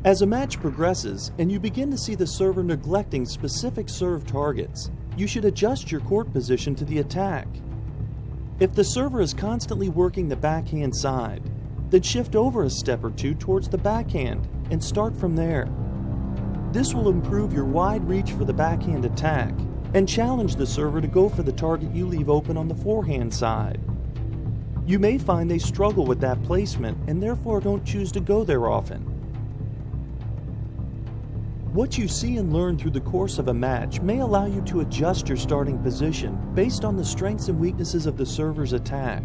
As a match progresses and you begin to see the server neglecting specific serve targets, you should adjust your court position to the attack. If the server is constantly working the backhand side, then shift over a step or two towards the backhand and start from there. This will improve your wide reach for the backhand attack and challenge the server to go for the target you leave open on the forehand side. You may find they struggle with that placement and therefore don't choose to go there often. What you see and learn through the course of a match may allow you to adjust your starting position based on the strengths and weaknesses of the server's attack.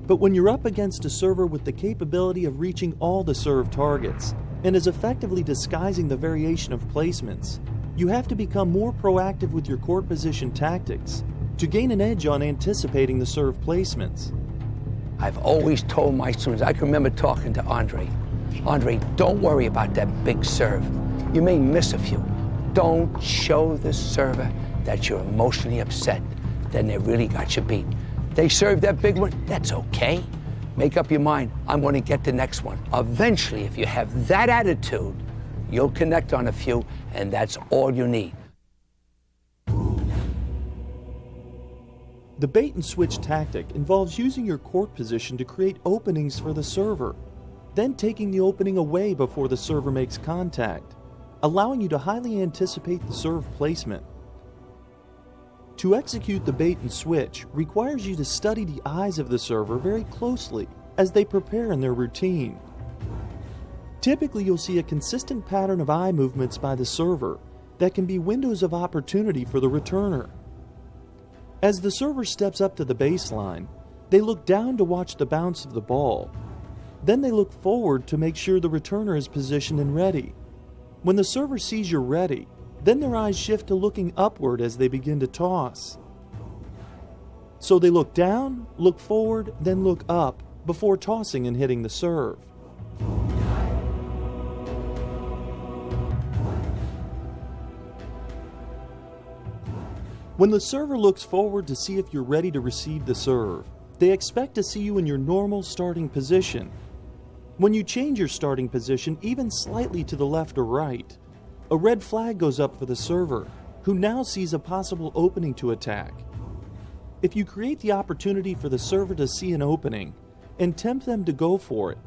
But when you're up against a server with the capability of reaching all the serve targets and is effectively disguising the variation of placements, you have to become more proactive with your court position tactics to gain an edge on anticipating the serve placements. I've always told my students, I can remember talking to Andre, don't worry about that big serve. You may miss a few. Don't show the server that you're emotionally upset. Then they really got you beat. They served that big one, that's okay. Make up your mind, I'm going to get the next one. Eventually, if you have that attitude, you'll connect on a few, and that's all you need. The bait and switch tactic involves using your court position to create openings for the server, then taking the opening away before the server makes contact, allowing you to highly anticipate the serve placement. To execute the bait and switch requires you to study the eyes of the server very closely as they prepare in their routine. Typically, you'll see a consistent pattern of eye movements by the server that can be windows of opportunity for the returner. As the server steps up to the baseline, they look down to watch the bounce of the ball. Then they look forward to make sure the returner is positioned and ready. When the server sees you're ready, then their eyes shift to looking upward as they begin to toss. So they look down, look forward, then look up before tossing and hitting the serve. When the server looks forward to see if you're ready to receive the serve, they expect to see you in your normal starting position. When you change your starting position even slightly to the left or right, a red flag goes up for the server, who now sees a possible opening to attack. If you create the opportunity for the server to see an opening and tempt them to go for it,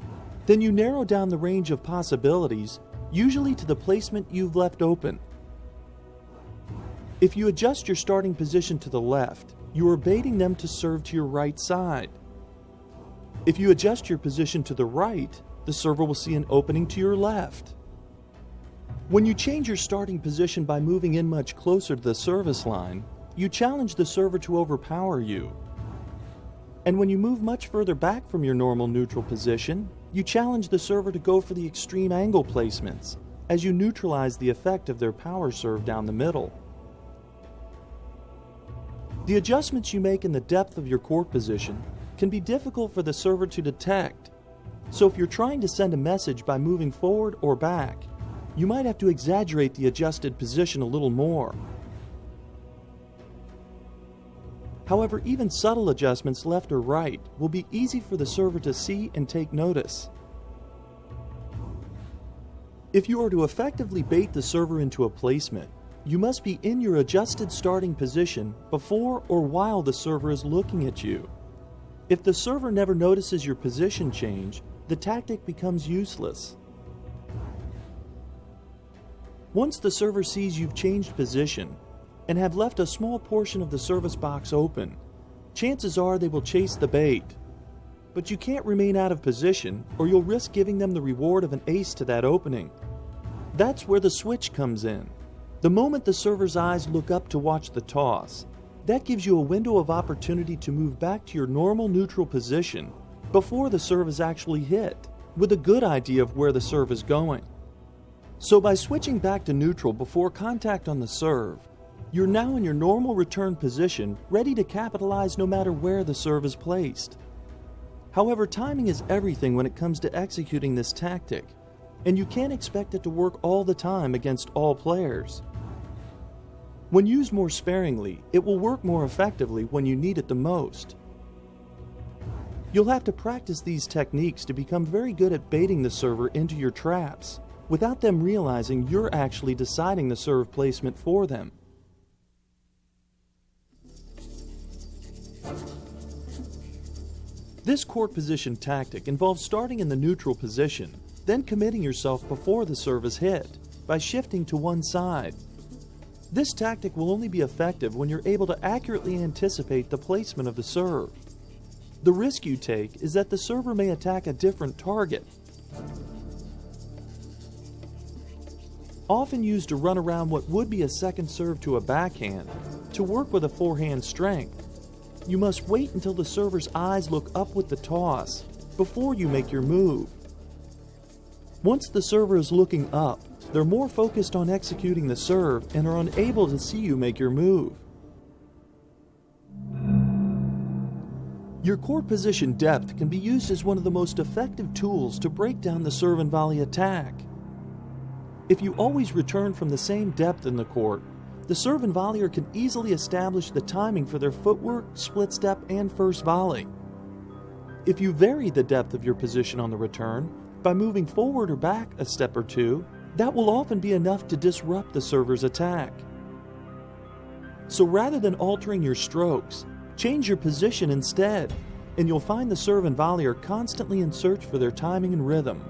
then you narrow down the range of possibilities, usually to the placement you've left open. If you adjust your starting position to the left, you are baiting them to serve to your right side. If you adjust your position to the right, the server will see an opening to your left. When you change your starting position by moving in much closer to the service line, you challenge the server to overpower you. And when you move much further back from your normal neutral position, you challenge the server to go for the extreme angle placements, as you neutralize the effect of their power serve down the middle. The adjustments you make in the depth of your court position can be difficult for the server to detect, so if you're trying to send a message by moving forward or back, you might have to exaggerate the adjusted position a little more. However, even subtle adjustments left or right will be easy for the server to see and take notice. If you are to effectively bait the server into a placement, you must be in your adjusted starting position before or while the server is looking at you. If the server never notices your position change, the tactic becomes useless. Once the server sees you've changed position and have left a small portion of the service box open, chances are they will chase the bait. But you can't remain out of position or you'll risk giving them the reward of an ace to that opening. That's where the switch comes in. The moment the server's eyes look up to watch the toss, that gives you a window of opportunity to move back to your normal neutral position before the serve is actually hit, with a good idea of where the serve is going. So by switching back to neutral before contact on the serve, you're now in your normal return position, ready to capitalize no matter where the serve is placed. However, timing is everything when it comes to executing this tactic, and you can't expect it to work all the time against all players. When used more sparingly, it will work more effectively when you need it the most. You'll have to practice these techniques to become very good at baiting the server into your traps, without them realizing you're actually deciding the serve placement for them. This court position tactic involves starting in the neutral position, then committing yourself before the serve is hit, by shifting to one side. This tactic will only be effective when you're able to accurately anticipate the placement of the serve. The risk you take is that the server may attack a different target. Often used to run around what would be a second serve to a backhand, to work with a forehand strength, you must wait until the server's eyes look up with the toss before you make your move. Once the server is looking up, they're more focused on executing the serve and are unable to see you make your move. Your court position depth can be used as one of the most effective tools to break down the serve and volley attack. If you always return from the same depth in the court, the serve and volleyer can easily establish the timing for their footwork, split step, and first volley. If you vary the depth of your position on the return by moving forward or back a step or two, that will often be enough to disrupt the server's attack. So rather than altering your strokes, change your position instead, and you'll find the serve and volley are constantly in search for their timing and rhythm.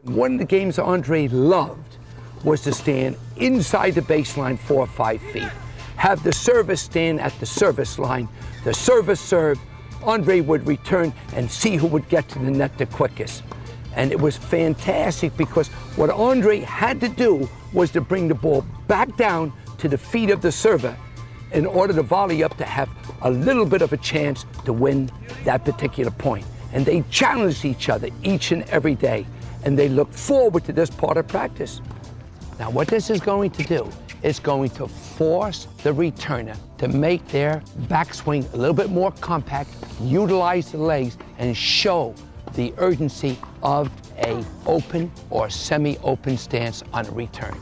One of the games Andre loved was to stand inside the baseline 4 or 5 feet. Have the service stand at the service line. The service serve, Andre would return and see who would get to the net the quickest. And it was fantastic because what Andre had to do was to bring the ball back down to the feet of the server in order to volley up to have a little bit of a chance to win that particular point. And they challenged each other each and every day. And they look forward to this part of practice. Now what this is going to do is going to force the returner to make their backswing a little bit more compact, utilize the legs, and show the urgency of a open or semi-open stance on a return.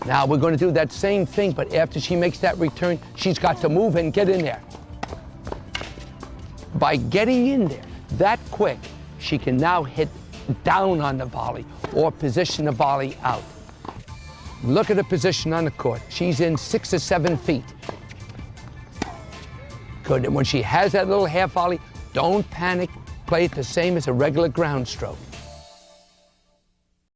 Now we're going to do that same thing, but after she makes that return, she's got to move and get in there. By getting in there that quick, she can now hit down on the volley or position the volley out. Look at the position on the court. She's in 6 or 7 feet. Good, and when she has that little half volley, don't panic. Play it the same as a regular ground stroke.